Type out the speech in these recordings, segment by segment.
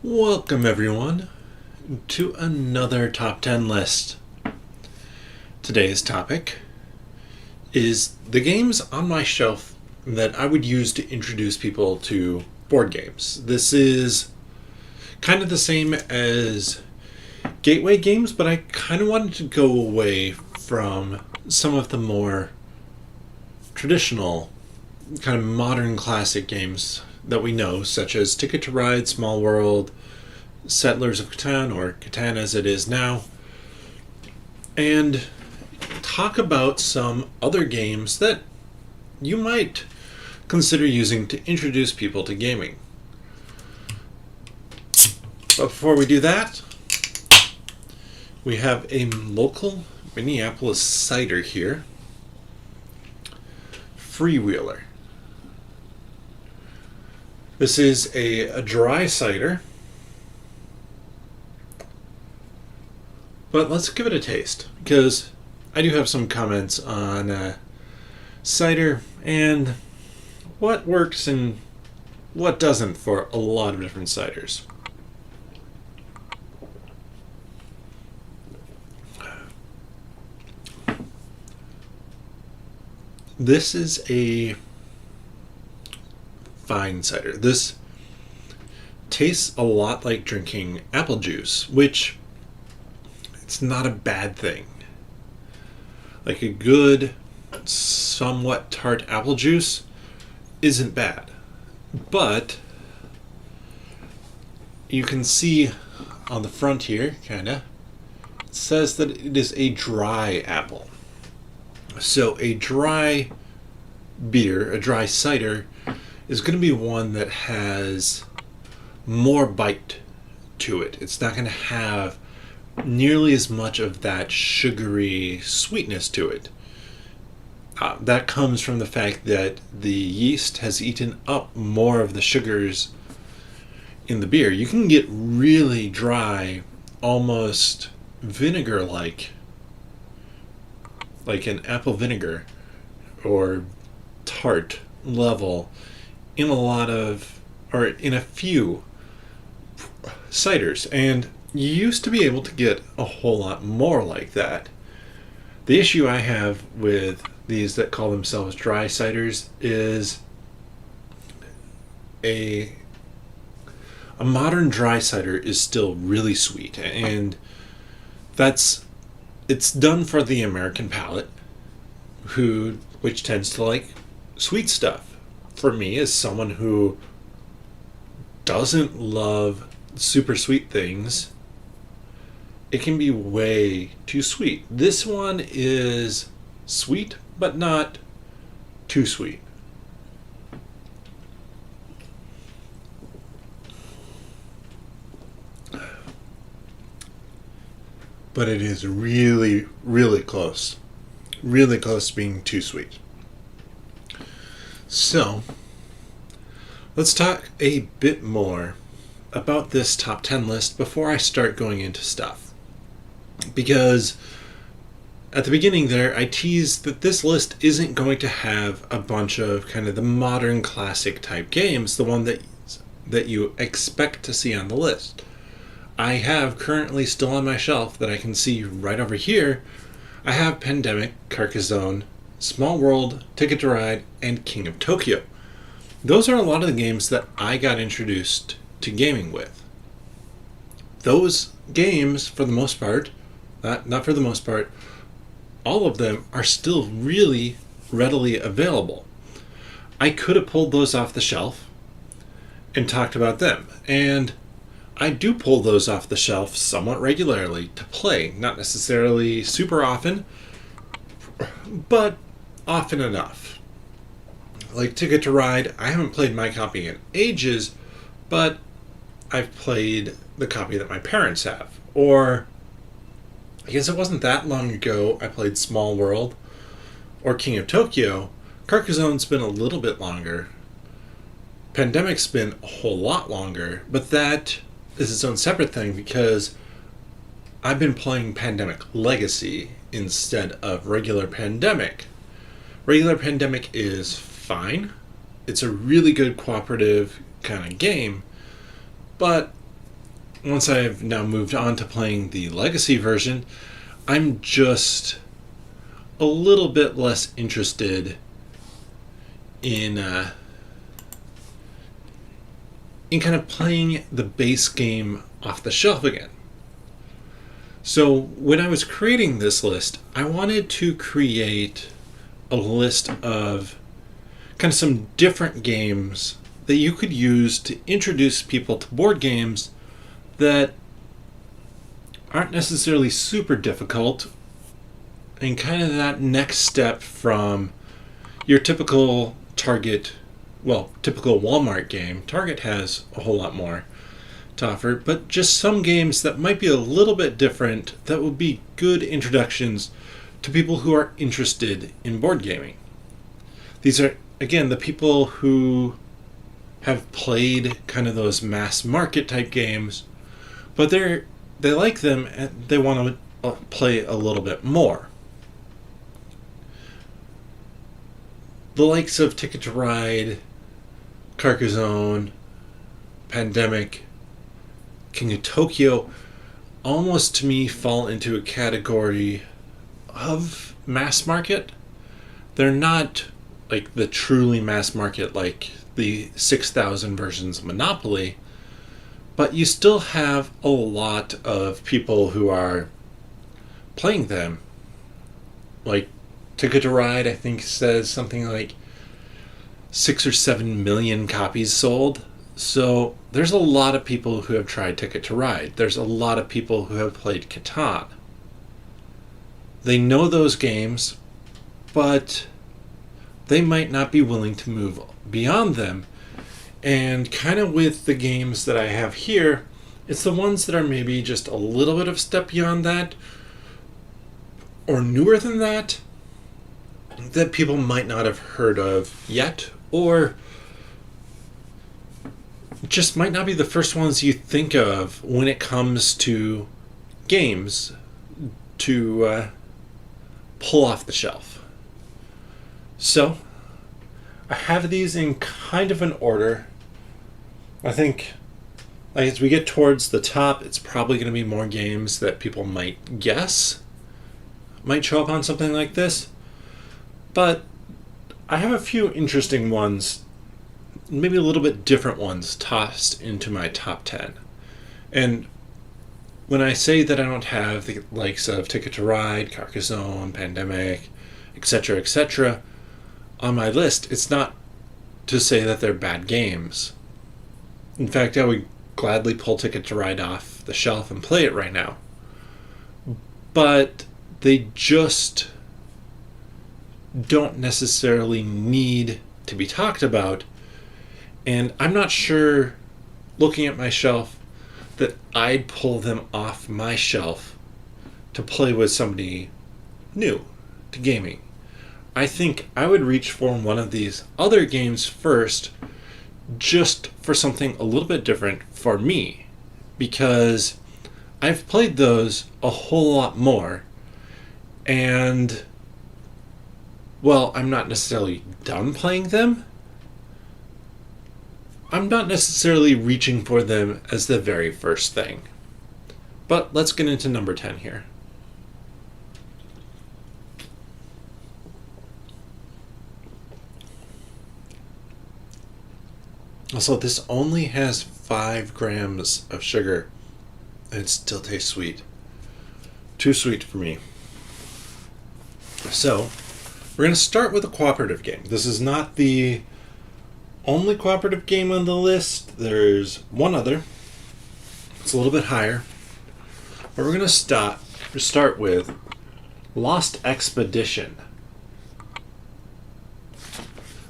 Welcome everyone to another top 10 list. Today's topic is the games on my shelf that I would use to introduce people to board games. This is kind of the same as gateway games, but I kind of wanted to go away from some of the more traditional, kind of modern classic games that we know, such as Ticket to Ride, Small World, Settlers of Catan, or Catan as it is now, and talk about some other games that you might consider using to introduce people to gaming. But before we do that, we have a local Minneapolis cider here, Freewheeler. This is a dry cider, but let's give it a taste, because I do have some comments on cider and what works and what doesn't for a lot of different ciders. This is a fine cider. This tastes a lot like drinking apple juice, which it's not a bad thing. Like a good, somewhat tart apple juice isn't bad. But you can see on the front here, kinda, it says that it is a dry apple. So a dry beer, a dry cider, is going to be one that has more bite to it. It's not going to have nearly as much of that sugary sweetness to it. That comes from the fact that the yeast has eaten up more of the sugars in the beer. You can get really dry, almost vinegar-like, like an apple vinegar or tart level in a few ciders, and you used to be able to get a whole lot more like that. The issue I have with these that call themselves dry ciders is a modern dry cider is still really sweet, and it's done for the American palate, which tends to like sweet stuff. For me, as someone who doesn't love super sweet things, it can be way too sweet. This one is sweet, but not too sweet. But it is really, really close. Really close to being too sweet. So, let's talk a bit more about this top 10 list before I start going into stuff. Because at the beginning there, I teased that this list isn't going to have a bunch of kind of the modern classic type games, the one that you expect to see on the list. I have currently still on my shelf that I can see right over here, I have Pandemic, Carcassonne, Small World, Ticket to Ride, and King of Tokyo. Those are a lot of the games that I got introduced to gaming with. Those games, for the most part, not for the most part, all of them are still really readily available. I could have pulled those off the shelf and talked about them, and I do pull those off the shelf somewhat regularly to play. Not necessarily super often, but often enough. Like Ticket to Ride, I haven't played my copy in ages, but I've played the copy that my parents have. Or, I guess it wasn't that long ago I played Small World or King of Tokyo. Carcassonne's been a little bit longer. Pandemic's been a whole lot longer, but that is its own separate thing because I've been playing Pandemic Legacy instead of regular Pandemic. Regular Pandemic is fine. It's a really good cooperative kind of game, but once I've now moved on to playing the legacy version, I'm just a little bit less interested in kind of playing the base game off the shelf again. So when I was creating this list, I wanted to create a list of kind of some different games that you could use to introduce people to board games that aren't necessarily super difficult, and kind of that next step from your typical typical Walmart game. Target has a whole lot more to offer, but just some games that might be a little bit different that would be good introductions to people who are interested in board gaming. These are, again, the people who have played kind of those mass market type games, but they like them and they want to play a little bit more. The likes of Ticket to Ride, Carcassonne, Pandemic, King of Tokyo almost to me fall into a category of mass market. They're not like the truly mass market like the 6,000 versions of Monopoly, but you still have a lot of people who are playing them. Like Ticket to Ride, I think, says something like 6 or 7 million copies sold. So there's a lot of people who have tried Ticket to Ride. There's a lot of people who have played Catan. They know those games, but they might not be willing to move beyond them. And kind of with the games that I have here, it's the ones that are maybe just a little bit of step beyond that, or newer than that people might not have heard of yet, or just might not be the first ones you think of when it comes to games to pull off the shelf. So I have these in kind of an order. I think as we get towards the top, it's probably going to be more games that people might guess might show up on something like this. But I have a few interesting ones, maybe a little bit different ones, tossed into my top 10. And when I say that I don't have the likes of Ticket to Ride, Carcassonne, Pandemic, etc., on my list, it's not to say that they're bad games. In fact, I would gladly pull Ticket to Ride off the shelf and play it right now. But they just don't necessarily need to be talked about, and I'm not sure, looking at my shelf, that I'd pull them off my shelf to play with somebody new to gaming. I think I would reach for one of these other games first, just for something a little bit different for me, because I've played those a whole lot more, and well, I'm not necessarily done playing them. I'm not necessarily reaching for them as the very first thing. But let's get into number 10 here. Also, this only has 5 grams of sugar, and it still tastes sweet. Too sweet for me. So, we're going to start with a cooperative game. This is not the only cooperative game on the list. There's one other. It's a little bit higher. But we're going to start with Lost Expedition.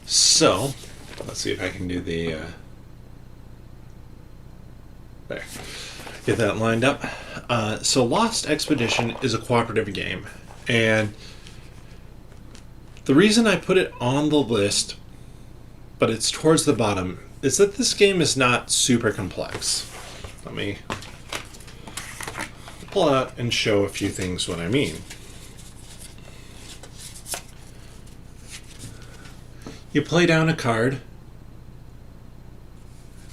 So, let's see if I can do the... there. Get that lined up. So Lost Expedition is a cooperative game. And the reason I put it on the list, but it's towards the bottom, is that this game is not super complex. Let me pull out and show a few things what I mean. You play down a card,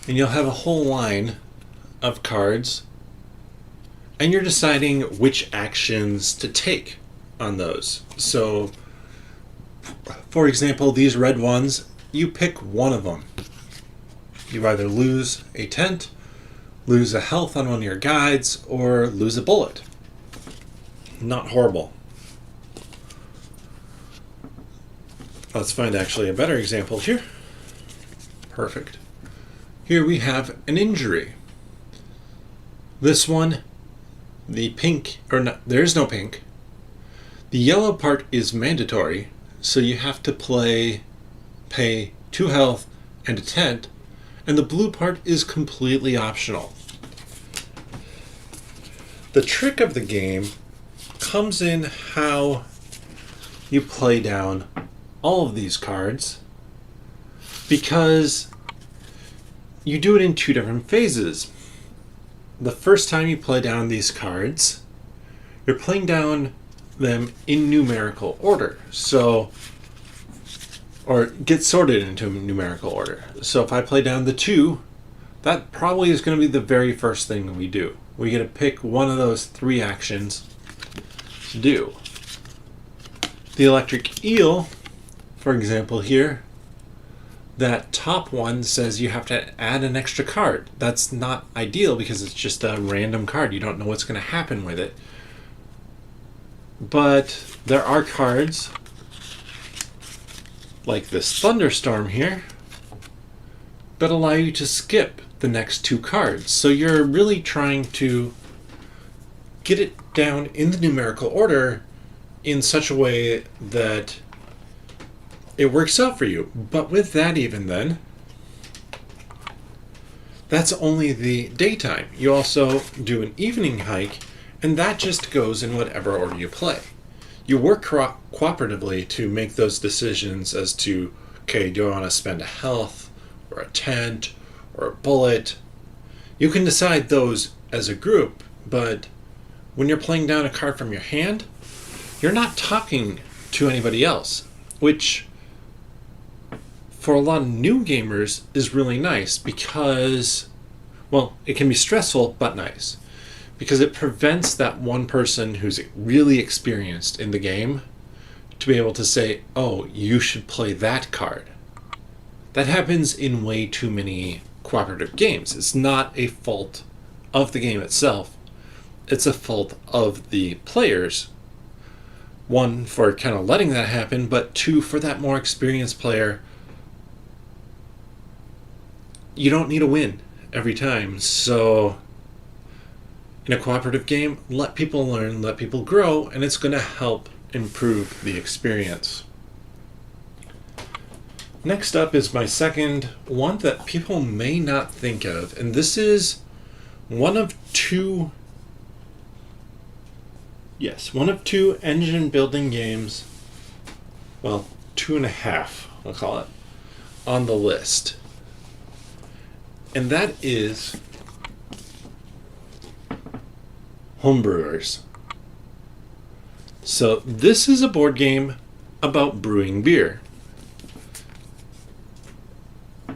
and you'll have a whole line of cards and you're deciding which actions to take on those. So, for example, these red ones, you pick one of them. You either lose a tent, lose a health on one of your guides, or lose a bullet. Not horrible. Let's find actually a better example here. Perfect. Here we have an injury. This one, the pink, or not, there is no pink. The yellow part is mandatory, so you have to pay 2 health and a tent, and the blue part is completely optional. The trick of the game comes in how you play down all of these cards, because you do it in 2 different phases. The first time you play down these cards, you're playing down them in numerical order. So, or get sorted into numerical order. So if I play down the 2, that probably is going to be the very first thing we do. We get to pick one of those 3 actions to do. The electric eel, for example here, that top one says you have to add an extra card. That's not ideal because it's just a random card. You don't know what's going to happen with it. But there are cards like this thunderstorm here that allow you to skip the next 2 cards. So you're really trying to get it down in the numerical order in such a way that it works out for you. But with that, even then, that's only the daytime. You also do an evening hike, and that just goes in whatever order you play. You work cooperatively to make those decisions as to, okay, do I want to spend a health, or a tent, or a bullet? You can decide those as a group, but when you're playing down a card from your hand, you're not talking to anybody else, which for a lot of new gamers is really nice because, well, it can be stressful but nice because it prevents that one person who's really experienced in the game to be able to say, oh, you should play that card. That happens in way too many cooperative games. It's not a fault of the game itself. It's a fault of the players. 1, for kind of letting that happen, but 2, for that more experienced player. You don't need a win every time. So in a cooperative game, let people learn, let people grow, and it's going to help improve the experience. Next up is my second one that people may not think of, and this is one of two engine building games, well, 2.5, I'll call it, on the list. And that is Homebrewers. So this is a board game about brewing beer.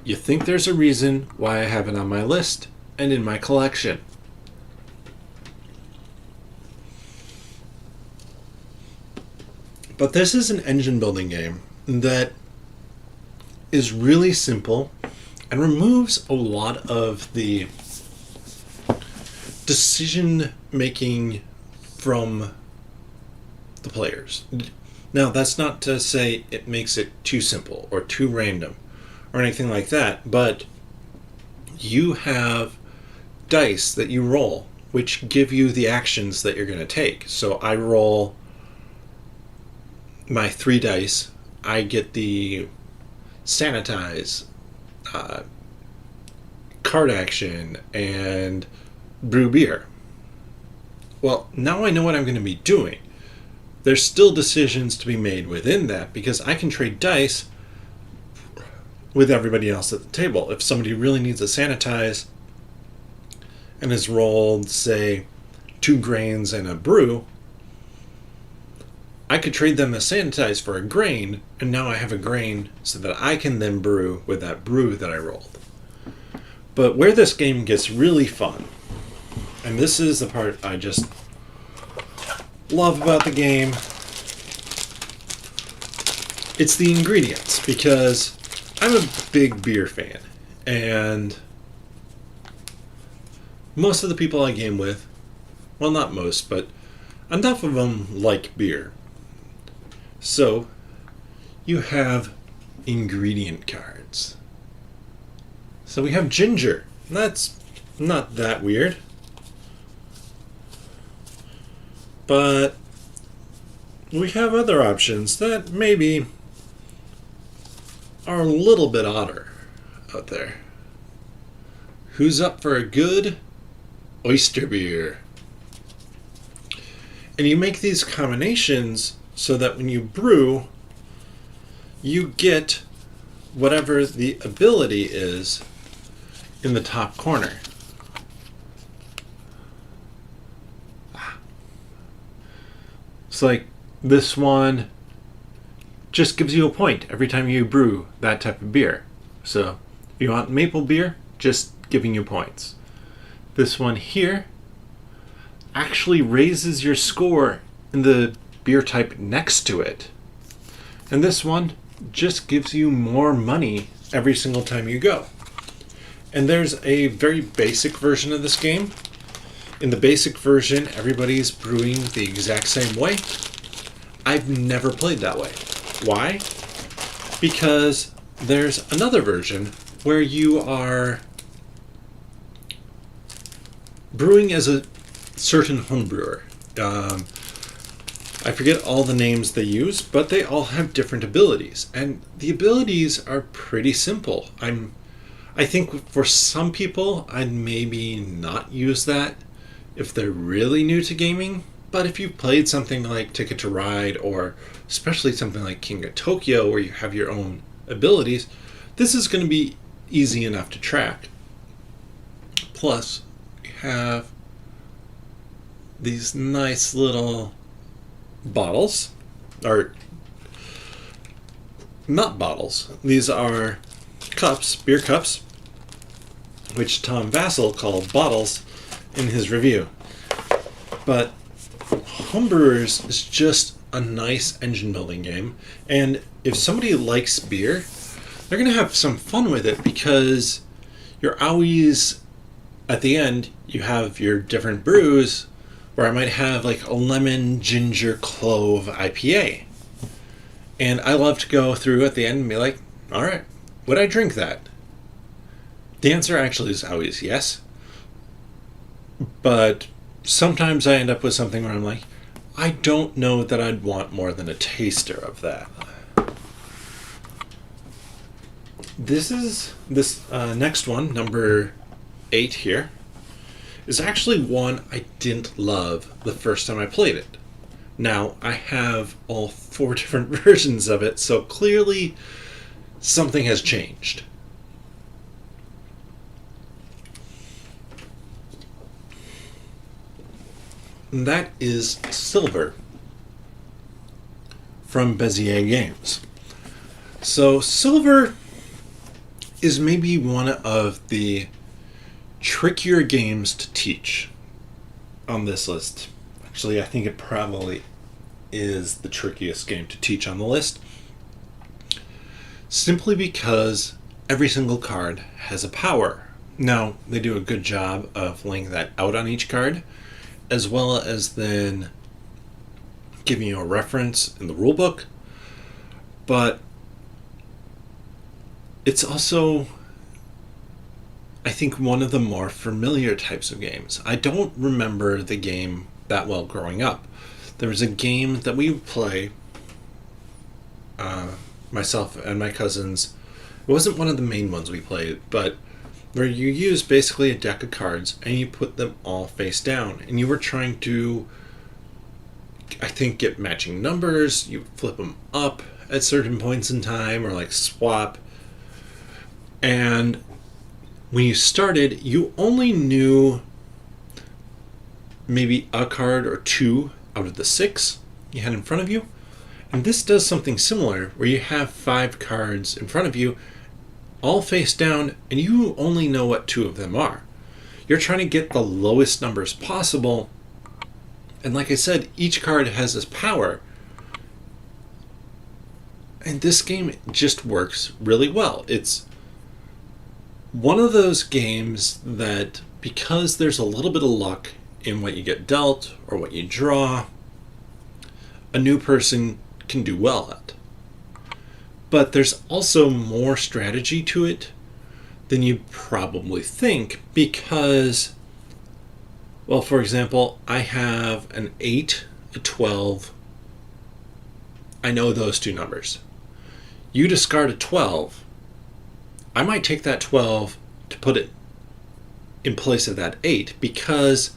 You think there's a reason why I have it on my list and in my collection. But this is an engine building game that is really simple and removes a lot of the decision making from the players. Now, that's not to say it makes it too simple or too random or anything like that, but you have dice that you roll which give you the actions that you're going to take. So I roll my 3 dice. I get the sanitize, card action, and brew beer. Well, now I know what I'm going to be doing. There's still decisions to be made within that because I can trade dice with everybody else at the table. If somebody really needs a sanitize and has rolled, say, 2 grains and a brew, I could trade them a sanitize for a grain, and now I have a grain so that I can then brew with that brew that I rolled. But where this game gets really fun And this is the part I just love about the game. It's the ingredients, because I'm a big beer fan, and most of the people I game with, well, not most, but enough of them like beer. So you have ingredient cards. So we have ginger. That's not that weird. But we have other options that maybe are a little bit odder out there. Who's up for a good oyster beer? And you make these combinations so that when you brew, you get whatever the ability is in the top corner. It's like this one just gives you a point every time you brew that type of beer. So if you want maple beer, just giving you points. This one here actually raises your score in the beer type next to it. And this one just gives you more money every single time you go. And there's a very basic version of this game. In the basic version, everybody's brewing the exact same way. I've never played that way. Why? Because there's another version where you are brewing as a certain home brewer. I forget all the names they use, but they all have different abilities. And the abilities are pretty simple. I think for some people, I'd maybe not use that if they're really new to gaming. But if you've played something like Ticket to Ride, or especially something like King of Tokyo, where you have your own abilities, this is going to be easy enough to track. Plus, you have these nice little bottles, or not bottles. These are cups, beer cups, which Tom Vassell called bottles in his review. But Homebrewers is just a nice engine building game, and if somebody likes beer, they're going to have some fun with it, because you're always, at the end, you have your different brews, where I might have like a lemon, ginger, clove IPA. And I love to go through at the end and be like, all right, would I drink that? The answer actually is always yes. But sometimes I end up with something where I'm like, I don't know that I'd want more than a taster of that. This next one, number 8 here, is actually one I didn't love the first time I played it. Now, I have all 4 different versions of it, so clearly something has changed. And that is Silver from Bezier Games. So Silver is maybe one of the trickier games to teach on this list. Actually, I think it probably is the trickiest game to teach on the list, simply because every single card has a power. Now, they do a good job of laying that out on each card, as well as then giving you a reference in the rulebook. But it's also, I think, one of the more familiar types of games. I don't remember the game that well growing up. There was a game that we would play, myself and my cousins. It wasn't one of the main ones we played, but where you use basically a deck of cards and you put them all face down. And you were trying to, I think, get matching numbers. You flip them up at certain points in time, or like swap. And when you started, you only knew maybe a card or 2 out of the 6 you had in front of you. And this does something similar, where you have 5 cards in front of you, all face down, and you only know what 2 of them are. You're trying to get the lowest numbers possible. And like I said, each card has this power. And this game just works really well. It's one of those games that, because there's a little bit of luck in what you get dealt or what you draw, a new person can do well at. But there's also more strategy to it than you probably think, because, well, for example, I have an 8, a 12. I know those two numbers. You discard a 12. I might take that 12 to put it in place of that 8, because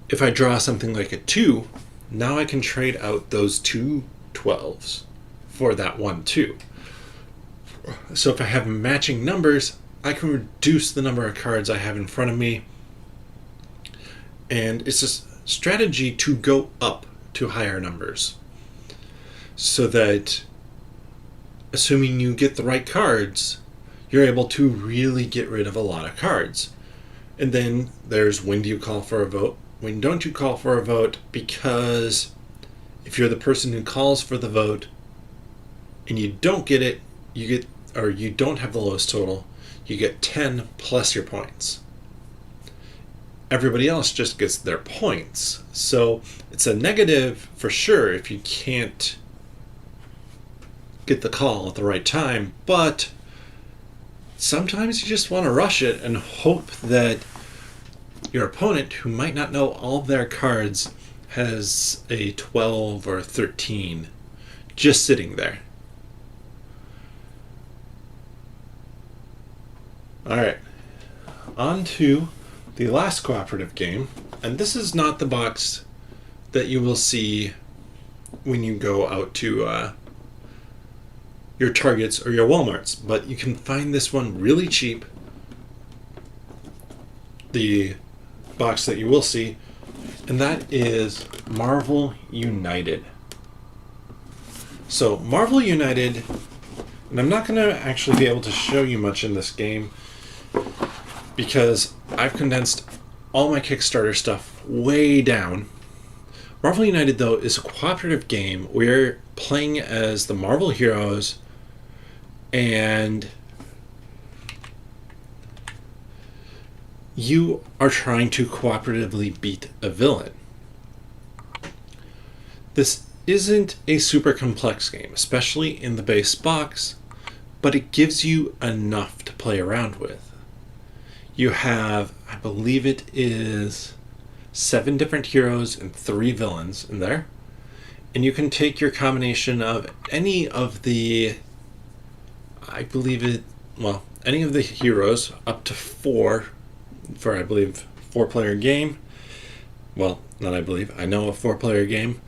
if I draw something like a 2, now I can trade out those two 12s for that 1 2. So if I have matching numbers, I can reduce the number of cards I have in front of me. And it's a strategy to go up to higher numbers, so that, assuming you get the right cards, you're able to really get rid of a lot of cards. And then there's, when do you call for a vote? When don't you call for a vote? Because if you're the person who calls for the vote and you don't get it, you don't have the lowest total, you get 10 plus your points. Everybody else just gets their points. So it's a negative for sure if you can't get the call at the right time, but sometimes you just want to rush it and hope that your opponent, who might not know all of their cards, has a 12 or a 13 just sitting there. Alright, on to the last cooperative game, and this is not the box that you will see when you go out to your Targets or your Walmarts, but you can find this one really cheap. The box that you will see, and that is Marvel United. So Marvel United, and I'm not going to actually be able to show you much in this game because I've condensed all my Kickstarter stuff way down. Marvel United, though, is a cooperative game. We're playing as the Marvel heroes, and you are trying to cooperatively beat a villain. This isn't a super complex game, especially in the base box, but it gives you enough to play around with. You have, I believe it is 7 different heroes and 3 villains in there. And you can take your combination of any of the, any of the heroes up to 4 for, I believe, 4-player game. Well, not I believe, I know a 4-player game.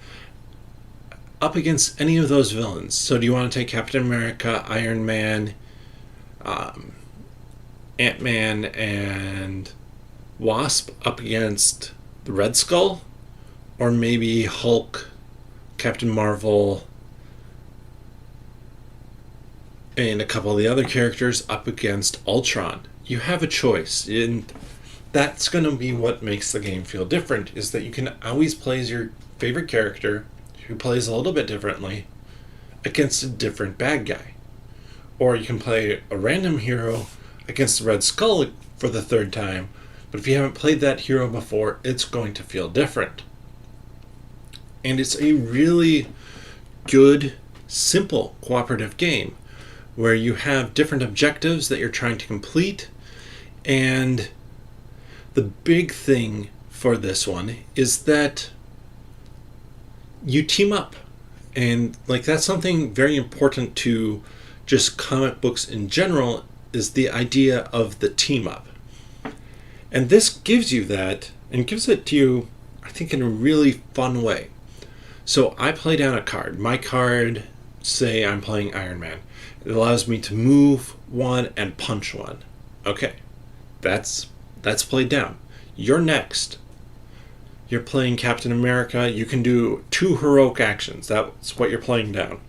Up against any of those villains. So do you want to take Captain America, Iron Man, Ant-Man, and Wasp up against the Red Skull? Or maybe Hulk, Captain Marvel, and a couple of the other characters up against Ultron. You have a choice, and that's going to be what makes the game feel different, is that you can always play as your favorite character, who plays a little bit differently, against a different bad guy. Or you can play a random hero against the Red Skull for the 3rd time, but if you haven't played that hero before, it's going to feel different. And it's a really good, simple cooperative game where you have different objectives that you're trying to complete, and the big thing for this one is that you team up. And that's something very important to just comic books in general, is the idea of the team up. And this gives you that, and gives it to you, I think, in a really fun way. So I play down a card. My card, say I'm playing Iron Man. It allows me to move 1 and punch 1. Okay, that's played down. You're next. You're playing Captain America. You can do 2 heroic actions. That's what you're playing down.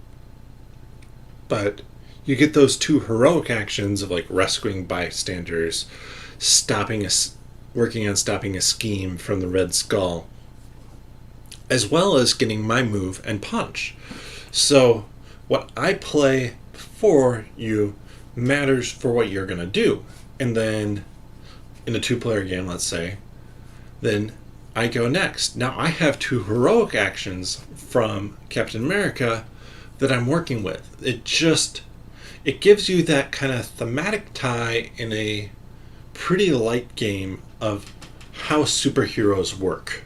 But you get those two heroic actions of like rescuing bystanders, working on stopping a scheme from the Red Skull, as well as getting my move and punch. So what I play for you matters for what you're going to do. And then in a 2-player game, let's say, then I go next. Now I have two heroic actions from Captain America that I'm working with. It gives you that kind of thematic tie in a pretty light game of how superheroes work.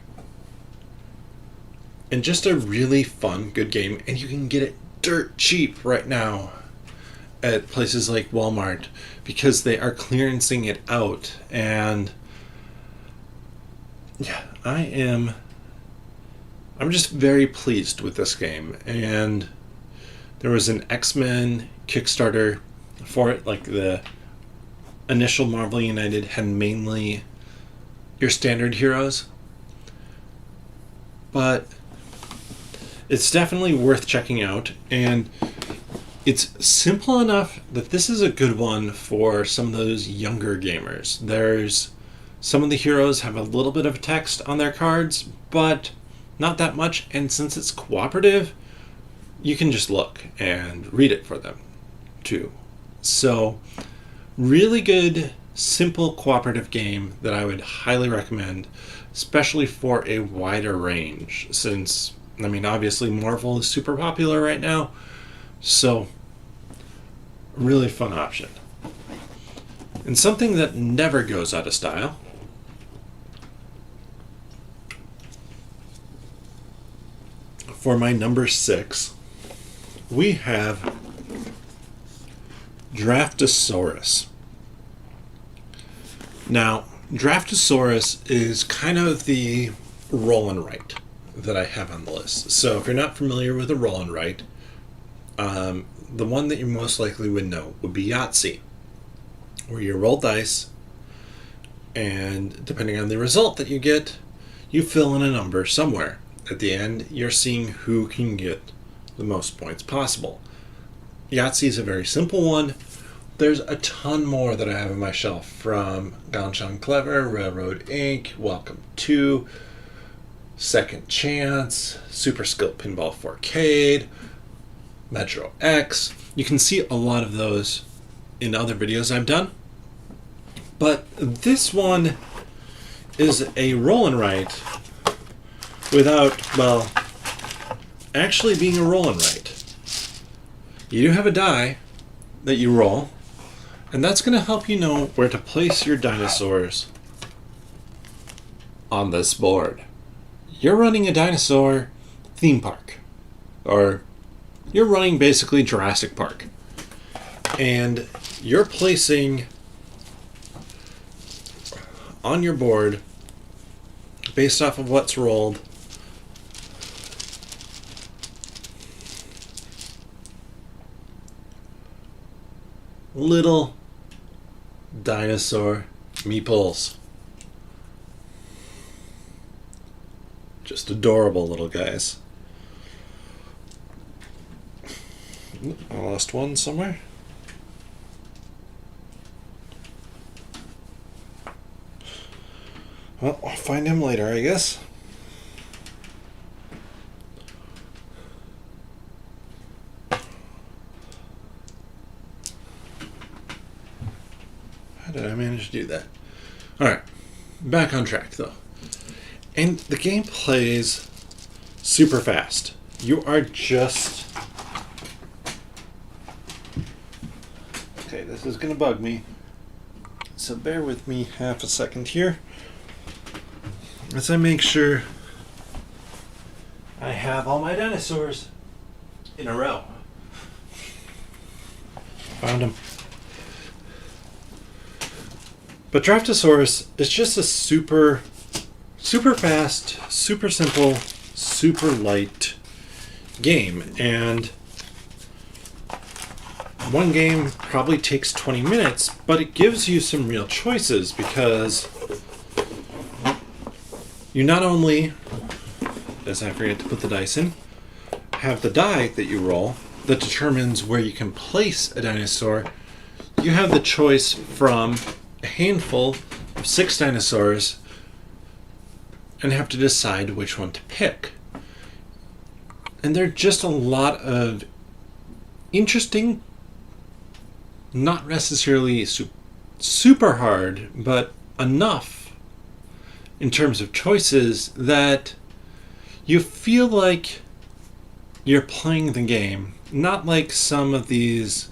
And just a really fun, good game. And you can get it dirt cheap right now at places like Walmart because they are clearancing it out. And yeah, I'm just very pleased with this game. And there was an X-Men Kickstarter for it. Like the initial Marvel United had mainly your standard heroes, but it's definitely worth checking out, and it's simple enough that this is a good one for some of those younger gamers. Some of the heroes have a little bit of text on their cards, but not that much, and since it's cooperative, you can just look and read it for them too. So really good, simple cooperative game that I would highly recommend, especially for a wider range, since obviously Marvel is super popular right now, so really fun option. And something that never goes out of style, for my number 6, we have Draftasaurus. Now, Draftasaurus is kind of the roll and write that I have on the list. So if you're not familiar with a roll and write, the one that you most likely would know would be Yahtzee, where you roll dice, and depending on the result that you get, you fill in a number somewhere. At the end, you're seeing who can get the most points possible. Yahtzee is a very simple one. There's a ton more that I have on my shelf, from Ganshon Clever, Railroad Inc., Welcome to, Second Chance, Super Skill Pinball 4K, Metro X. You can see a lot of those in other videos I've done. But this one is a roll and write without, actually being a roll and write. You do have a die that you roll, and that's going to help you know where to place your dinosaurs on this board. You're running a dinosaur theme park, or you're running basically Jurassic Park, and you're placing on your board, based off of what's rolled, little dinosaur meeples. Just adorable little guys. I lost one somewhere. Well, I'll find him later, I guess. How did I manage to do that? Alright, back on track though. And the game plays super fast. You are just... Okay, this is going to bug me. So bear with me half a second here, as I make sure I have all my dinosaurs in a row. Found him. But Draftasaurus is just a super fast, super simple, super light game. And one game probably takes 20 minutes, but it gives you some real choices, because you not only, as I forget to put the dice in, have the die that you roll, that determines where you can place a dinosaur, you have the choice from a handful of 6 dinosaurs and have to decide which one to pick. And there are just a lot of interesting, not necessarily super hard, but enough in terms of choices that you feel like you're playing the game, not like some of these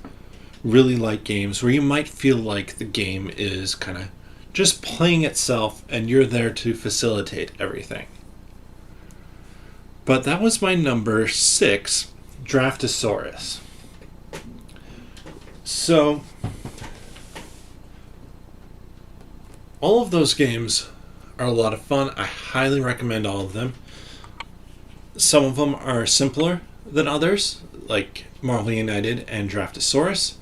really light games where you might feel like the game is kind of just playing itself and you're there to facilitate everything. But that was my number 6, Draftasaurus. So, all of those games are a lot of fun. I highly recommend all of them. Some of them are simpler than others, like Marvel United and Draftasaurus.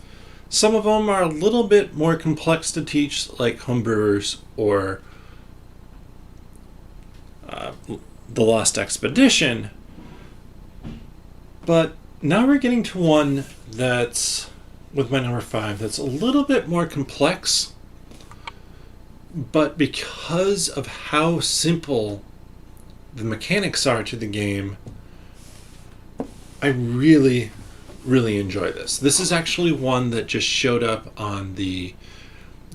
Some of them are a little bit more complex to teach, like Homebrewers or The Lost Expedition. But now we're getting to one that's, with my number 5, that's a little bit more complex. But because of how simple the mechanics are to the game, I really enjoy this. This is actually one that just showed up on the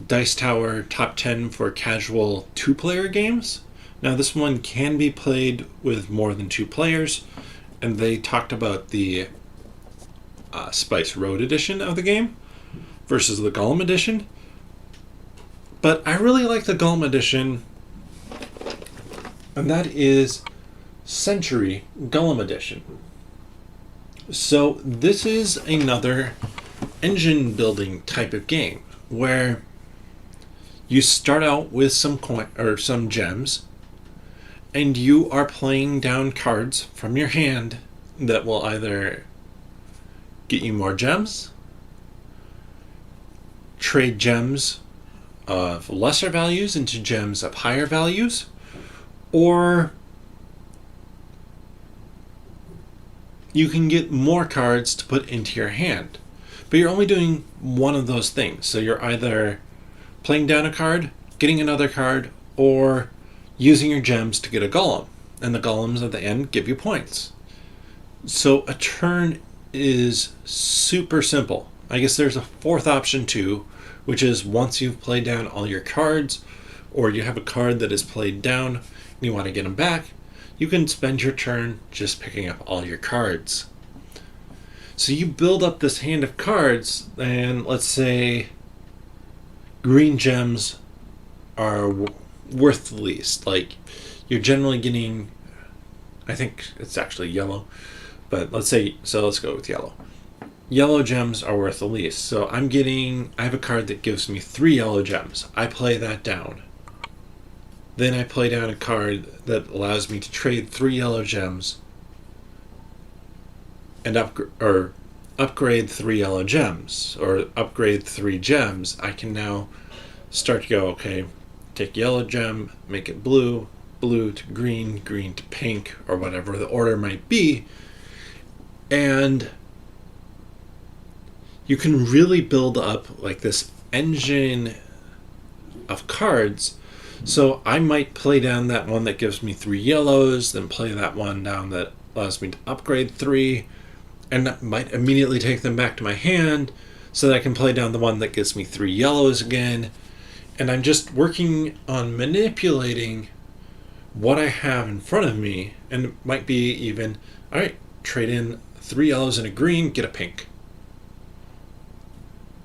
Dice Tower Top 10 for casual 2-player games. Now, this one can be played with more than 2 players, and they talked about the Spice Road edition of the game versus the Golem edition. But I really like the Golem edition, and that is Century Golem edition. So this is another engine building type of game where you start out with some gems, and you are playing down cards from your hand that will either get you more gems, trade gems of lesser values into gems of higher values, or you can get more cards to put into your hand. But you're only doing one of those things. So you're either playing down a card, getting another card, or using your gems to get a golem. And the golems at the end give you points. So a turn is super simple. I guess there's a 4th option too, which is once you've played down all your cards, or you have a card that is played down and you want to get them back, you can spend your turn just picking up all your cards. So you build up this hand of cards, and let's say green gems are worth the least. Like, you're generally getting, I think it's actually yellow, but let's go with yellow. Yellow gems are worth the least. So I have a card that gives me 3 yellow gems. I play that down. Then I play down a card that allows me to trade 3 yellow gems and upgrade 3 yellow gems, or upgrade 3 gems. I can now start to go, okay, take yellow gem, make it blue, blue to green, green to pink, or whatever the order might be. And you can really build up like this engine of cards. So I might play down that one that gives me 3 yellows, then play that one down that allows me to upgrade 3, and that might immediately take them back to my hand so that I can play down the one that gives me 3 yellows again. And I'm just working on manipulating what I have in front of me, and it might be even, all right, trade in 3 yellows and a green, get a pink.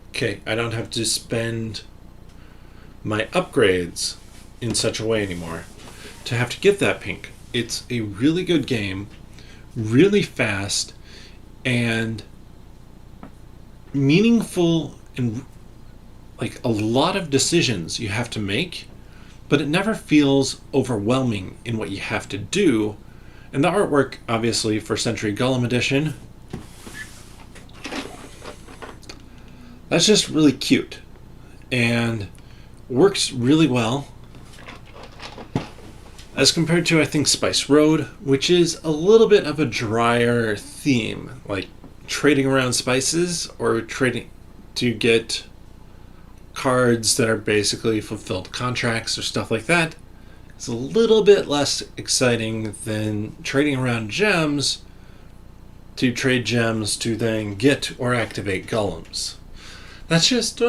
Okay, I don't have to spend my upgrades in such a way anymore to have to get that pink. It's a really good game, really fast, and meaningful, and like a lot of decisions you have to make, but it never feels overwhelming in what you have to do. And the artwork, obviously, for Century Golem Edition, that's just really cute and works really well as compared to, I think, Spice Road, which is a little bit of a drier theme. Like, trading around spices or trading to get cards that are basically fulfilled contracts or stuff like that is a little bit less exciting than trading around gems to trade gems to then get or activate golems. That's just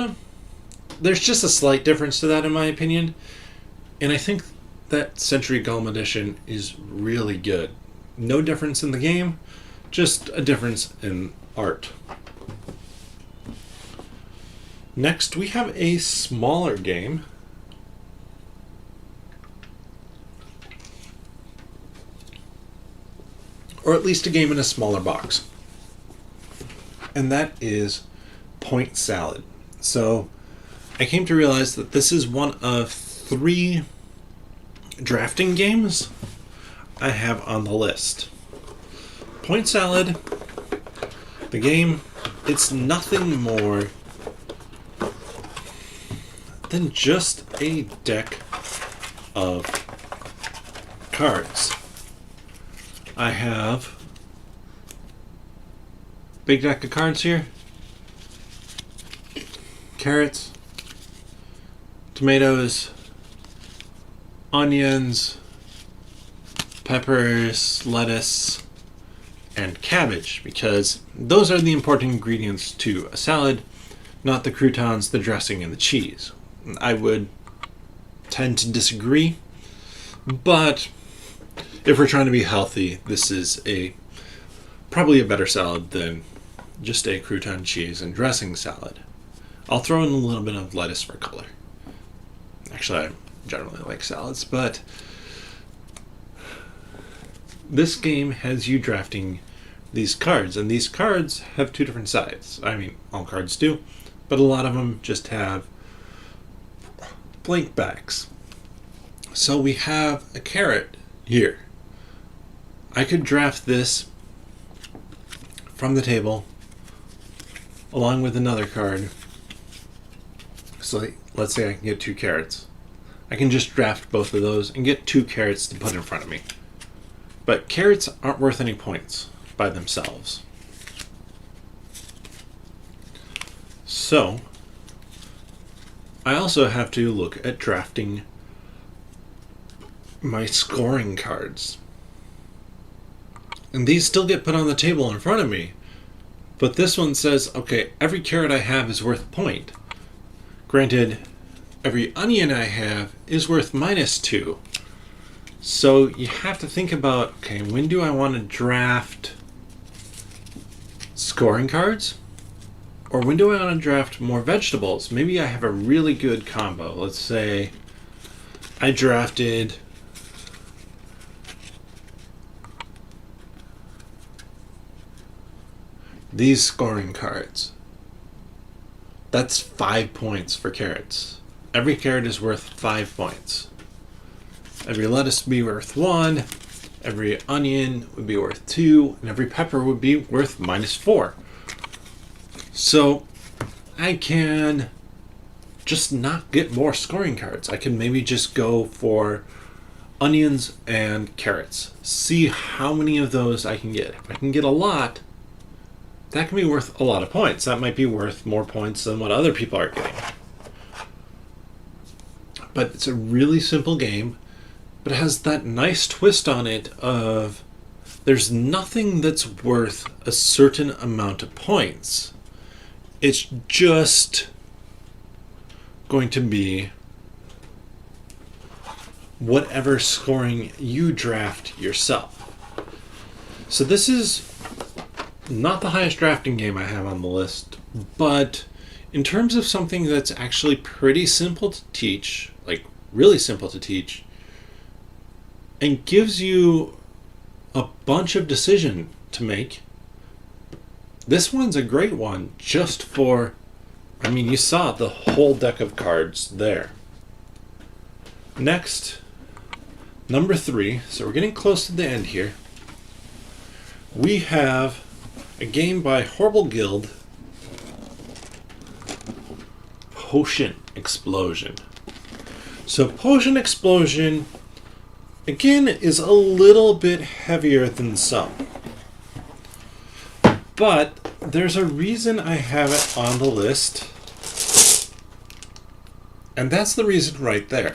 there's just a slight difference to that in my opinion, and I think that Century Golem Edition is really good. No difference in the game, just a difference in art. Next, we have a smaller game. Or at least a game in a smaller box. And that is Point Salad. So, I came to realize that this is one of 3 drafting games I have on the list. Point Salad, the game, it's nothing more than just a deck of cards. I have a big deck of cards here. Carrots, tomatoes, onions, peppers, lettuce, and cabbage, because those are the important ingredients to a salad, not the croutons, the dressing, and the cheese. I would tend to disagree, but if we're trying to be healthy, this is probably a better salad than just a crouton, cheese, and dressing salad. I'll throw in a little bit of lettuce for color. Actually, I generally like salads, but this game has you drafting these cards, and these cards have 2 different sides. I mean, all cards do, but a lot of them just have blank backs. So we have a carrot here. I could draft this from the table along with another card. So let's say I can get 2 carrots. I can just draft both of those and get 2 carrots to put in front of me. But carrots aren't worth any points by themselves. So I also have to look at drafting my scoring cards. And these still get put on the table in front of me. But this one says, okay, every carrot I have is worth a point. Granted, every onion I have is worth -2. So you have to think about, okay, when do I want to draft scoring cards? Or when do I want to draft more vegetables? Maybe I have a really good combo. Let's say I drafted these scoring cards. That's 5 points for carrots. Every carrot is worth 5 points. Every lettuce would be worth 1, every onion would be worth 2, and every pepper would be worth -4. So I can just not get more scoring cards. I can maybe just go for onions and carrots. See how many of those I can get. If I can get a lot, that can be worth a lot of points. That might be worth more points than what other people are getting. But it's a really simple game, but it has that nice twist on it of there's nothing that's worth a certain amount of points. It's just going to be whatever scoring you draft yourself. So this is not the highest drafting game I have on the list, but in terms of something that's actually pretty simple to teach, like really simple to teach, and gives you a bunch of decision to make, this one's a great one just for, I mean, you saw the whole deck of cards there. Next, number 3, so we're getting close to the end here. We have a game by Horrible Guild, Potion Explosion. So Potion Explosion, again, is a little bit heavier than some. But there's a reason I have it on the list. And that's the reason right there.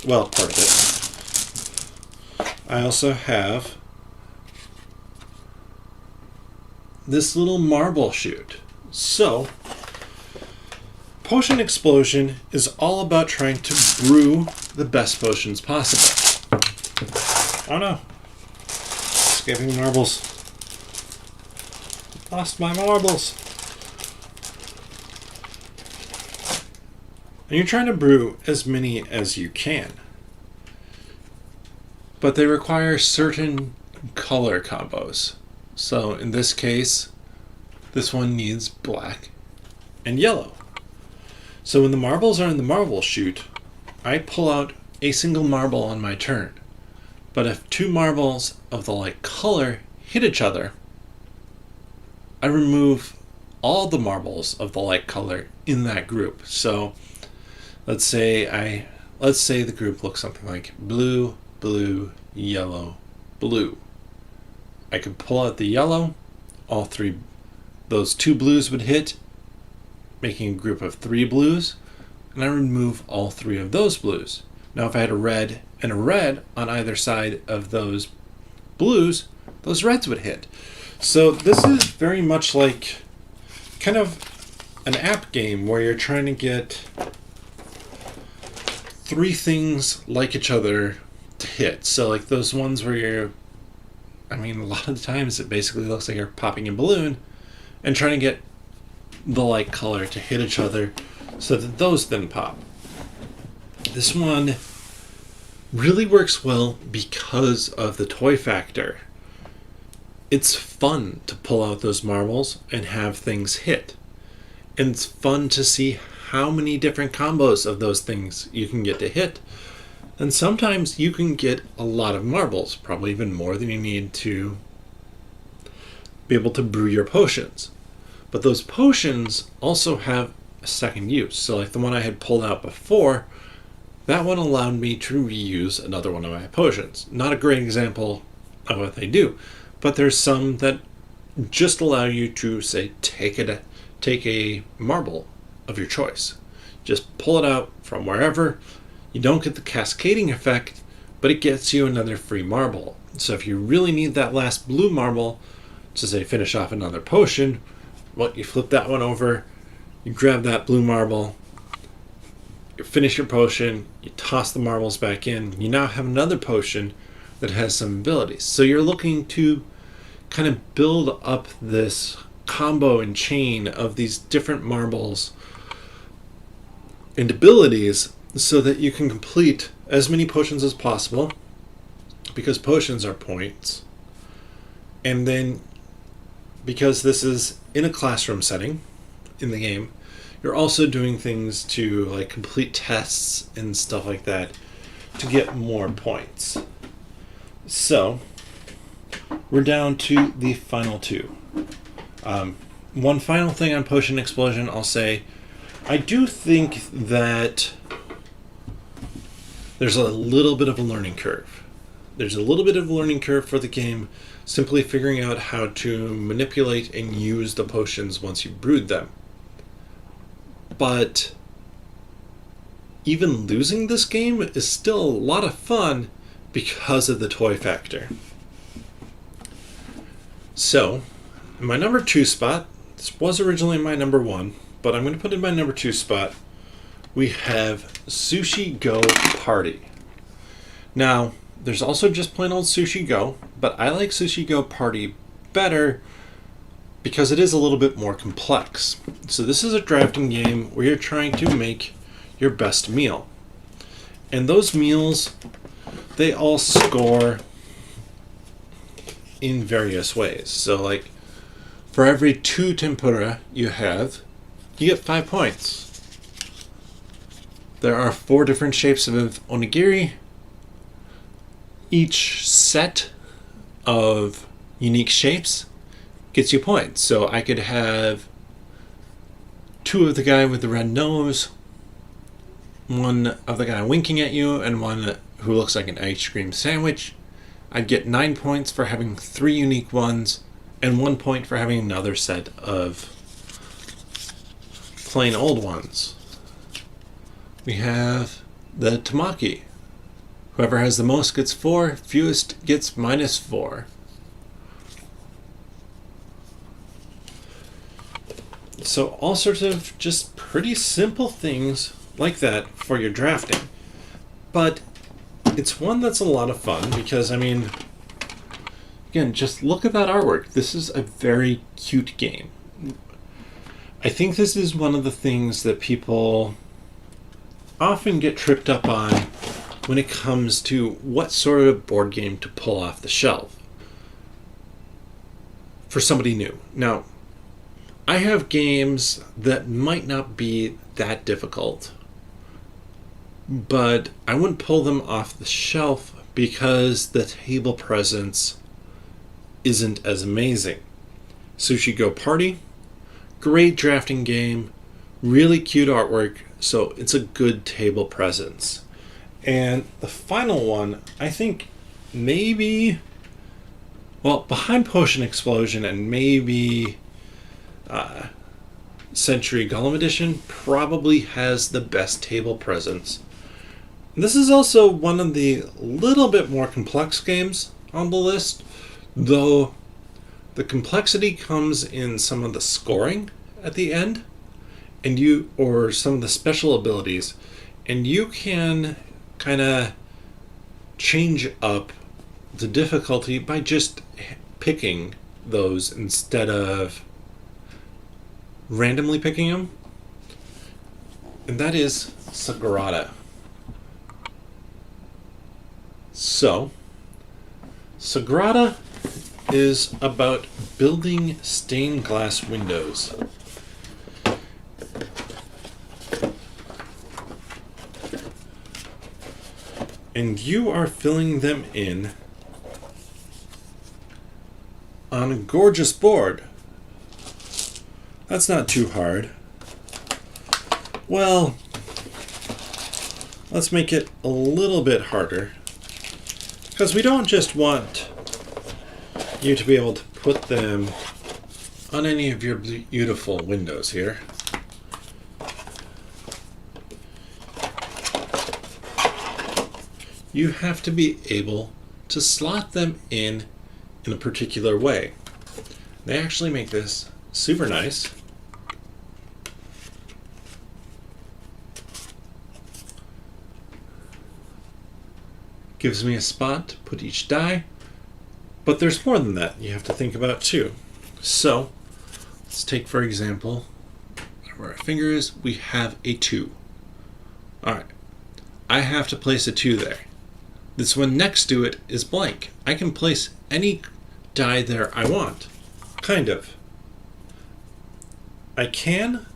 Well, part of it. I also have this little marble chute. So, Potion Explosion is all about trying to brew the best potions possible. Oh no. Escaping marbles. Lost my marbles. And you're trying to brew as many as you can. But they require certain color combos. So in this case, this one needs black and yellow. So when the marbles are in the marble chute, I pull out a single marble on my turn. But if two marbles of the like color hit each other, I remove all the marbles of the like color in that group. So let's say the group looks something like blue, blue, yellow, blue. I could pull out the yellow, those two blues would hit, making a group of three blues, and I remove all three of those blues. Now if I had a red and a red on either side of those blues, those reds would hit. So this is very much like kind of an app game where you're trying to get three things like each other to hit. So like those ones where a lot of the times it basically looks like you're popping a balloon and trying to get the like color to hit each other so that those then pop. This one really works well because of the toy factor. It's fun to pull out those marbles and have things hit. And it's fun to see how many different combos of those things you can get to hit. And sometimes you can get a lot of marbles, probably even more than you need to be able to brew your potions. But those potions also have a second use. So like the one I had pulled out before, that one allowed me to reuse another one of my potions. Not a great example of what they do, but there's some that just allow you to, say, take a marble of your choice. Just pull it out from wherever. You don't get the cascading effect, but it gets you another free marble. So if you really need that last blue marble to, say, finish off another potion, well, you flip that one over, you grab that blue marble, you finish your potion, you toss the marbles back in, you now have another potion that has some abilities. So you're looking to kind of build up this combo and chain of these different marbles and abilities so that you can complete as many potions as possible, because potions are points. And then because this is in a classroom setting in the game, you're also doing things to like complete tests and stuff like that to get more points. So we're down to the final two. One final thing on Potion Explosion, I'll say, I do think that there's a little bit of a learning curve. There's a little bit of a learning curve for the game, simply figuring out how to manipulate and use the potions once you've brewed them. But even losing this game is still a lot of fun because of the toy factor. So, in my number 2 spot, this was originally my number 1, but I'm going to put in my number 2 spot, we have Sushi Go Party. Now, there's also just plain old Sushi Go, but I like Sushi Go Party better because it is a little bit more complex. So this is a drafting game where you're trying to make your best meal. And those meals, they all score in various ways. So like, for every 2 tempura you have, you get 5 points. There are 4 different shapes of onigiri. Each set of unique shapes gets you points. So I could have 2 of the guy with the red nose, 1 of the guy winking at you, and 1 who looks like an ice cream sandwich. I'd get 9 points for having 3 unique ones, and 1 point for having another set of plain old ones. We have the Tamaki. Whoever has the most gets 4, fewest gets -4. So all sorts of just pretty simple things like that for your drafting. But it's one that's a lot of fun because, I mean, again, just look at that artwork. This is a very cute game. I think this is one of the things that people often get tripped up on when it comes to what sort of board game to pull off the shelf for somebody new. Now, I have games that might not be that difficult, but I wouldn't pull them off the shelf because the table presence isn't as amazing. Sushi Go Party, great drafting game, really cute artwork, so it's a good table presence. And the final one, I think maybe, well, behind Potion Explosion and maybe Century Golem Edition, probably has the best table presence. This is also one of the little bit more complex games on the list, though the complexity comes in some of the scoring at the end, or some of the special abilities, and you can kind of change up the difficulty by just picking those instead of randomly picking them. And that is Sagarata. So, Sagarata is about building stained glass windows. And you are filling them in on a gorgeous board. That's not too hard. Well, let's make it a little bit harder, because we don't just want you to be able to put them on any of your beautiful windows here. You have to be able to slot them in a particular way. They actually make this super nice. Gives me a spot to put each die, but there's more than that you have to think about too. So, let's take for example, where our finger is, we have a 2. Alright, I have to place a 2 there. This one next to it is blank. I can place any die there I want. Kind of. I can,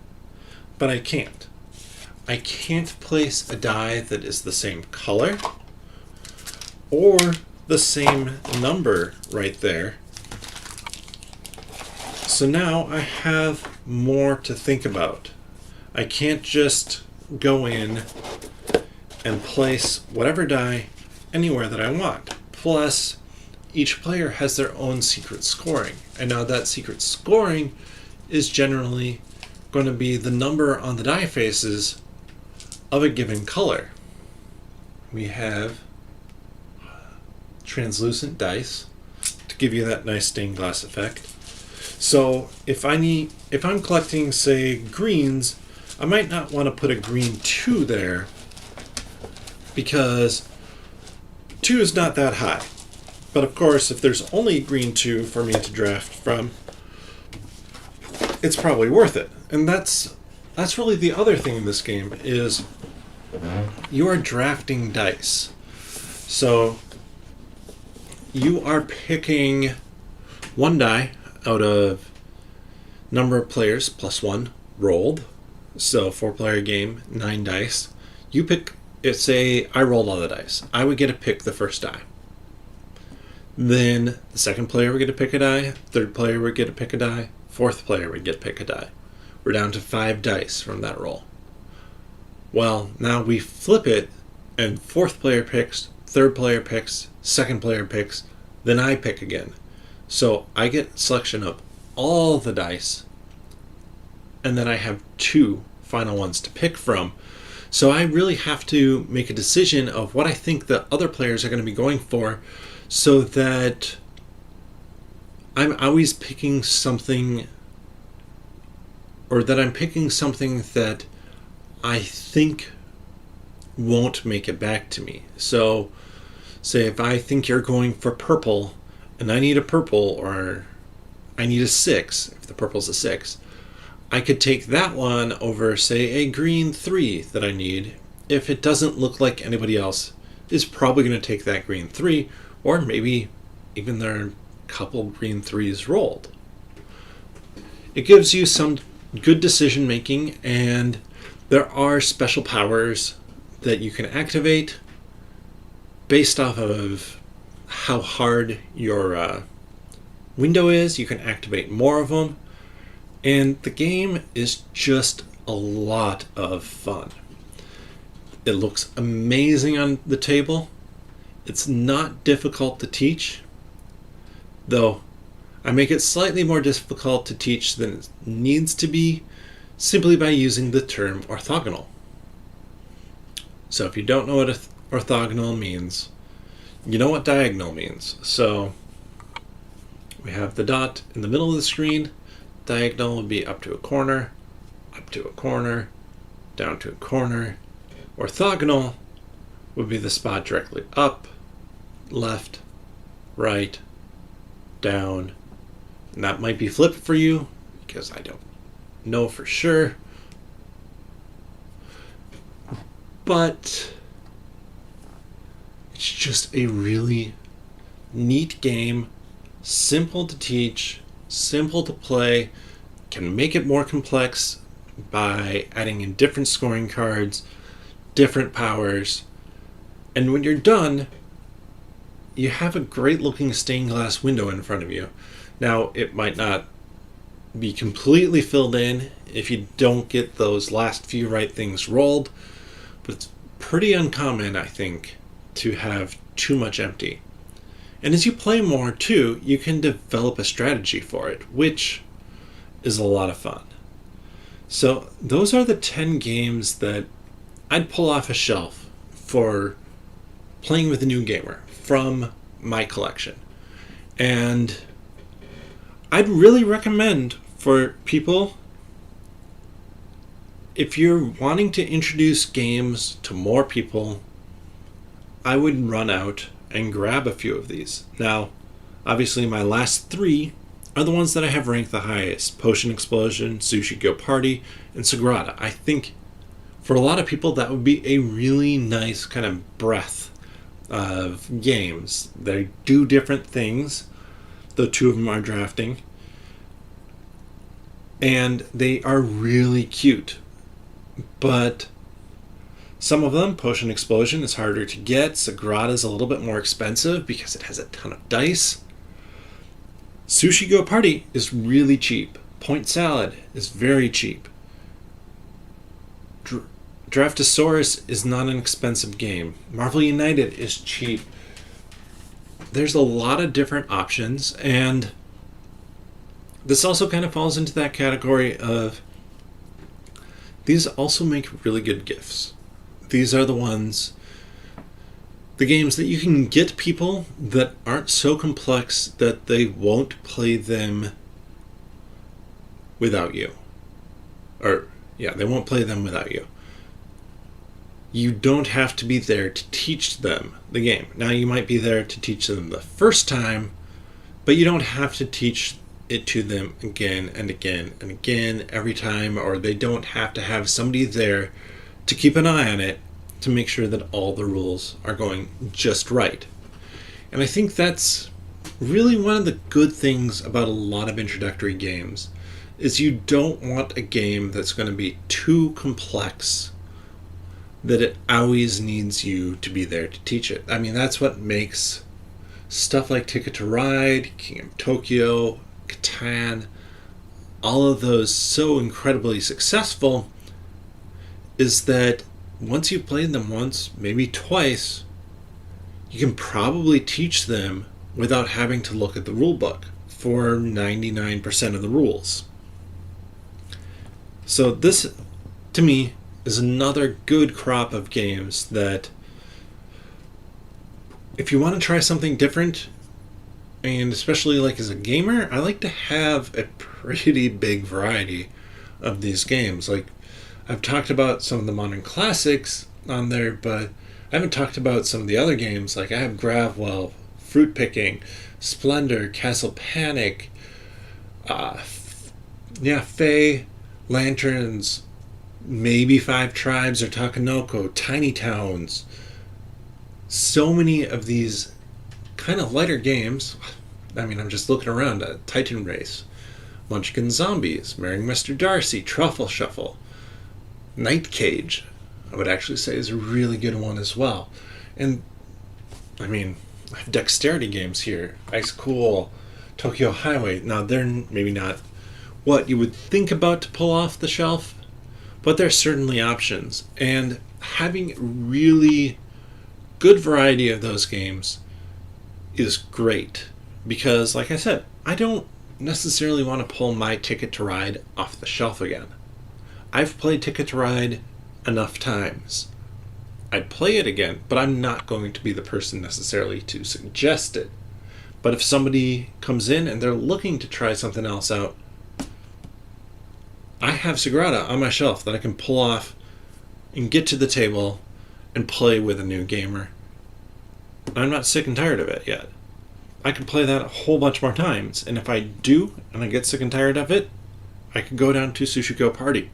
but I can't. I can't place a die that is the same color or the same number right there. So now I have more to think about. I can't just go in and place whatever die anywhere that I want. Plus, each player has their own secret scoring. And now that secret scoring is generally going to be the number on the die faces of a given color. We have translucent dice to give you that nice stained glass effect. So if I'm collecting, say, greens, I might not want to put a green 2 there because 2 is not that high. But of course, if there's only green 2 for me to draft from, it's probably worth it. And that's really the other thing in this game is you are drafting dice. So you are picking 1 die out of number of players plus 1 rolled. So 4-player game, 9 dice. You pick, say I rolled all the dice. I would get to pick the first die. Then the second player would get to pick a die. Third player would get to pick a die. Fourth player would get to pick a die. We're down to 5 dice from that roll. Well, now we flip it, and fourth player picks, third player picks, second player picks, then I pick again. So I get selection of all the dice, and then I have 2 final ones to pick from. So I really have to make a decision of what I think the other players are going to be going for, so that I'm always picking something, or that I'm picking something that I think won't make it back to me. So say if I think you're going for purple and I need a purple, or I need a 6, if the purple's a 6, I could take that one over, say, a green 3 that I need, if it doesn't look like anybody else is probably going to take that green 3, or maybe even there are a couple green 3s rolled. It gives you some good decision making, and there are special powers that you can activate based off of how hard your window is. You can activate more of them, and the game is just a lot of fun. It looks amazing on the table. It's not difficult to teach, though I make it slightly more difficult to teach than it needs to be, simply by using the term orthogonal. So if you don't know what orthogonal means, you know what diagonal means. So we have the dot in the middle of the screen. Diagonal would be up to a corner, down to a corner. Orthogonal would be the spot directly up, left, right, down. And that might be flipped for you, because I don't know for sure. But it's just a really neat game, simple to teach, simple to play, can make it more complex by adding in different scoring cards, different powers, and when you're done, you have a great looking stained glass window in front of you. Now, it might not be completely filled in if you don't get those last few right things rolled, but it's pretty uncommon, I think, to have too much empty. And as you play more too, you can develop a strategy for it, which is a lot of fun. So those are the 10 games that I'd pull off a shelf for playing with a new gamer from my collection. And I'd really recommend for people, if you're wanting to introduce games to more people, I would run out and grab a few of these. Now, obviously my last 3 are the ones that I have ranked the highest: Potion Explosion, Sushi Go Party, and Sagarata. I think for a lot of people that would be a really nice kind of breadth of games. They do different things, though 2 of them are drafting, and they are really cute. But some of them, Potion Explosion, is harder to get. Sagarata is a little bit more expensive because it has a ton of dice. Sushi Go Party is really cheap. Point Salad is very cheap. Draftasaurus is not an expensive game. Marvel United is cheap. There's a lot of different options, and this also kind of falls into that category of these also make really good gifts. These are the games that you can get people that aren't so complex that they won't play them without you. They won't play them without you. You don't have to be there to teach them the game. Now, you might be there to teach them the first time, but you don't have to teach it to them again and again and again every time, or they don't have to have somebody there to keep an eye on it to make sure that all the rules are going just right. And I think that's really one of the good things about a lot of introductory games, is you don't want a game that's going to be too complex that it always needs you to be there to teach it. I mean, that's what makes stuff like Ticket to Ride, King of Tokyo, Catan, all of those so incredibly successful, is that once you've played them once, maybe twice, you can probably teach them without having to look at the rule book. for 99% of the rules. So this, to me, is another good crop of games that, if you want to try something different, and especially like as a gamer, I like to have a pretty big variety of these games. Like, I've talked about some of the modern classics on there, but I haven't talked about some of the other games. Like, I have Gravwell, Fruit Picking, Splendor, Castle Panic, Fae, Lanterns, maybe Five Tribes or Takanoko, Tiny Towns. So many of these kind of lighter games. I mean, I'm just looking around at Titan Race, Munchkin Zombies, Marrying Mr. Darcy, Truffle Shuffle, Night Cage, I would actually say is a really good one as well. And, I mean, I have dexterity games here. Ice Cool, Tokyo Highway. Now, they're maybe not what you would think about to pull off the shelf, but there's certainly options. And having a really good variety of those games is great. Because, like I said, I don't necessarily want to pull my Ticket to Ride off the shelf again. I've played Ticket to Ride enough times. I'd play it again, but I'm not going to be the person necessarily to suggest it. But if somebody comes in and they're looking to try something else out, I have Sagarata on my shelf that I can pull off and get to the table and play with a new gamer. I'm not sick and tired of it yet. I can play that a whole bunch more times, and if I do and I get sick and tired of it, I can go down to Sushi Go Party,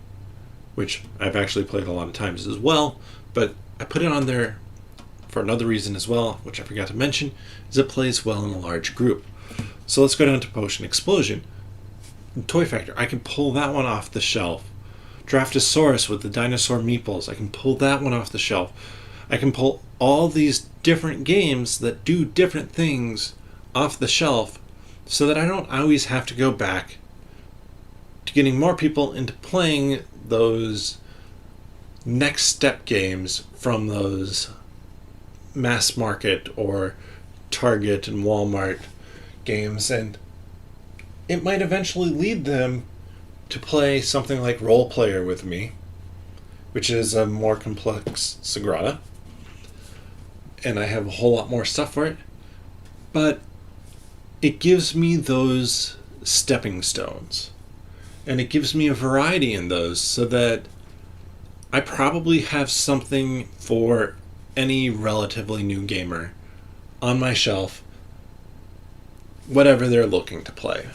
which I've actually played a lot of times as well, but I put it on there for another reason as well, which I forgot to mention, is it plays well in a large group. So let's go down to Potion Explosion. Toy Factor, I can pull that one off the shelf. Draftasaurus with the dinosaur meeples, I can pull that one off the shelf. I can pull all these different games that do different things off the shelf so that I don't always have to go back to getting more people into playing those next step games from those mass market or Target and Walmart games. And it might eventually lead them to play something like Role Player with me, which is a more complex Sagarata, and I have a whole lot more stuff for it, but it gives me those stepping stones, and it gives me a variety in those so that I probably have something for any relatively new gamer on my shelf, whatever they're looking to play.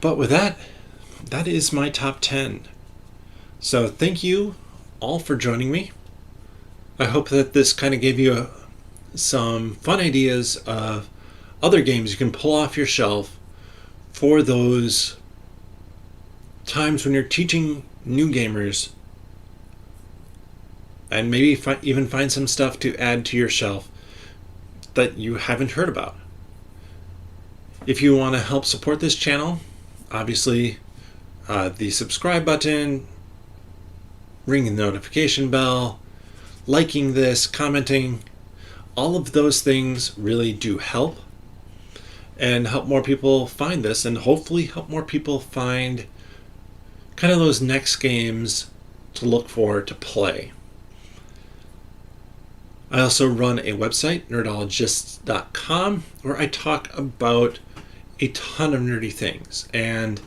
But with that, that is my top 10. So thank you all for joining me. I hope that this kind of gave you some fun ideas of other games you can pull off your shelf for those times when you're teaching new gamers, and maybe even find some stuff to add to your shelf that you haven't heard about. If you want to help support this channel, obviously the subscribe button, ringing the notification bell, liking this, commenting, all of those things really do help and help more people find this, and hopefully help more people find kind of those next games to look for to play. I also run a website, nerdologists.com, where I talk about a ton of nerdy things, and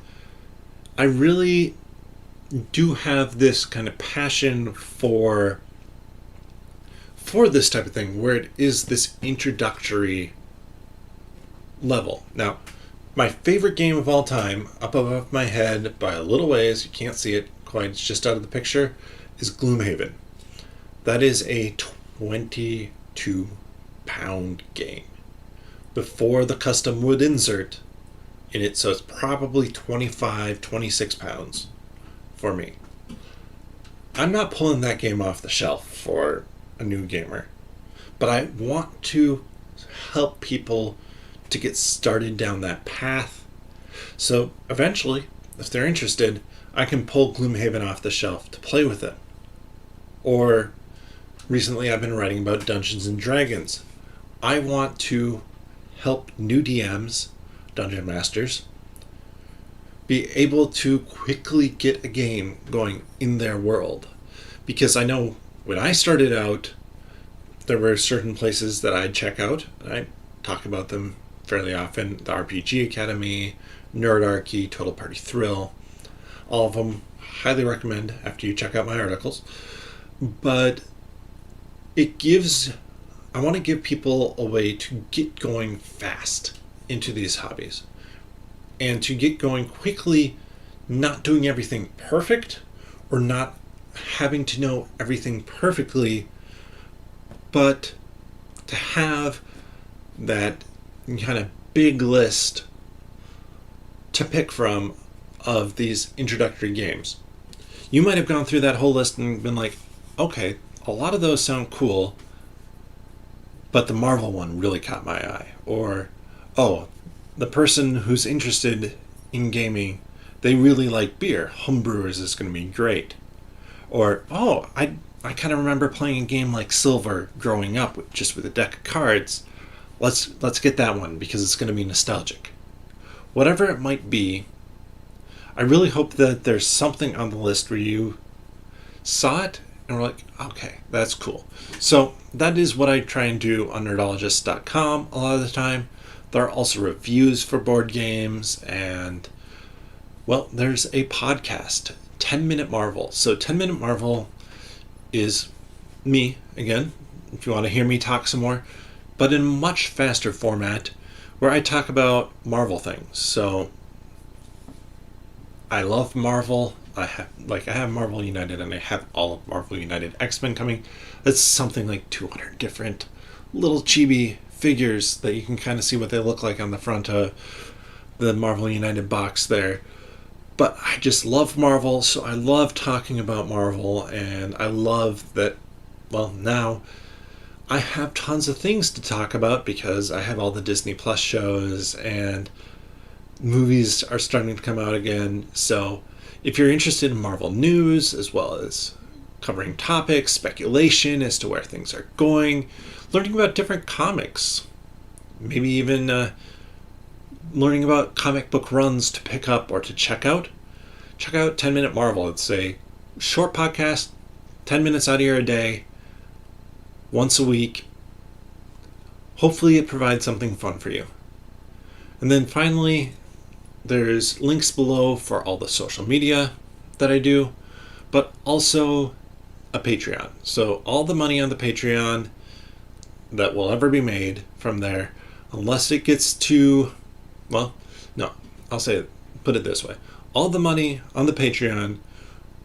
I really do have this kind of passion for this type of thing, where it is this introductory level. Now, my favorite game of all time, up above my head by a little ways, you can't see it quite, it's just out of the picture, is Gloomhaven. That is a 22-pound game before the custom wood insert in it, so it's probably 25, 26 pounds for me. I'm not pulling that game off the shelf for a new gamer, but I want to help people to get started down that path, so eventually, if they're interested, I can pull Gloomhaven off the shelf to play with it. Or recently I've been writing about Dungeons and Dragons. I want to help new DMs, Dungeon Masters, be able to quickly get a game going in their world. Because I know when I started out, there were certain places that I'd check out. I talk about them fairly often. The RPG Academy, Nerdarchy, Total Party Thrill. All of them highly recommend after you check out my articles. But I want to give people a way to get going fast into these hobbies. And to get going quickly, not doing everything perfect, or not having to know everything perfectly, but to have that kind of big list to pick from of these introductory games. You might have gone through that whole list and been like, okay, a lot of those sound cool, but the Marvel one really caught my eye. Or, oh, the person who's interested in gaming, they really like beer. Homebrewers is going to be great. Or, oh, I kind of remember playing a game like Silver growing up with a deck of cards. Let's get that one because it's going to be nostalgic. Whatever it might be, I really hope that there's something on the list where you saw it and were like, okay, that's cool. So that is what I try and do on nerdologist.com a lot of the time. There are also reviews for board games, and, well, there's a podcast, 10 Minute Marvel. So 10 Minute Marvel is me, again, if you want to hear me talk some more, but in a much faster format where I talk about Marvel things. So I love Marvel. I have Marvel United, and I have all of Marvel United X-Men coming. That's something like 200 different little chibi figures that you can kind of see what they look like on the front of the Marvel United box there. But I just love Marvel, so I love talking about Marvel, and I love that, well, now I have tons of things to talk about because I have all the Disney Plus shows, and movies are starting to come out again. So if you're interested in Marvel news, as well as covering topics, speculation as to where things are going, learning about different comics, maybe even learning about comic book runs to pick up or to check out 10 Minute Marvel. It's a short podcast, 10 minutes out of your day, once a week. Hopefully it provides something fun for you. And then finally, there's links below for all the social media that I do, but also a Patreon. So all the money on the Patreon that will ever be made from there, unless it gets to, well, no, put it this way. All the money on the Patreon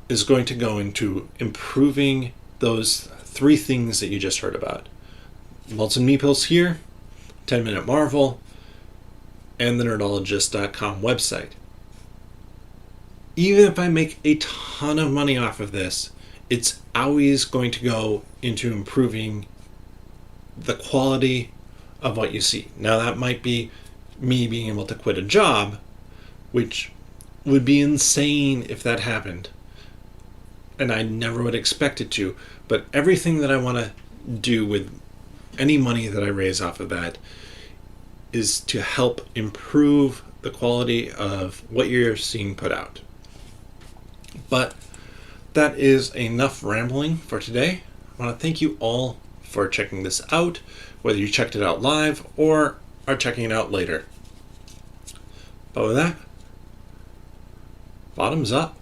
is going to go into improving those 3 things that you just heard about. Malts and Meeples here, 10 Minute Marvel, and the nerdologist.com website. Even if I make a ton of money off of this, it's always going to go into improving the quality of what you see. Now, that might be me being able to quit a job, which would be insane if that happened, and I never would expect it to. But everything that I want to do with any money that I raise off of that is to help improve the quality of what you're seeing put out. But that is enough rambling for today. I want to thank you all for checking this out, whether you checked it out live or are checking it out later. But with that, bottoms up.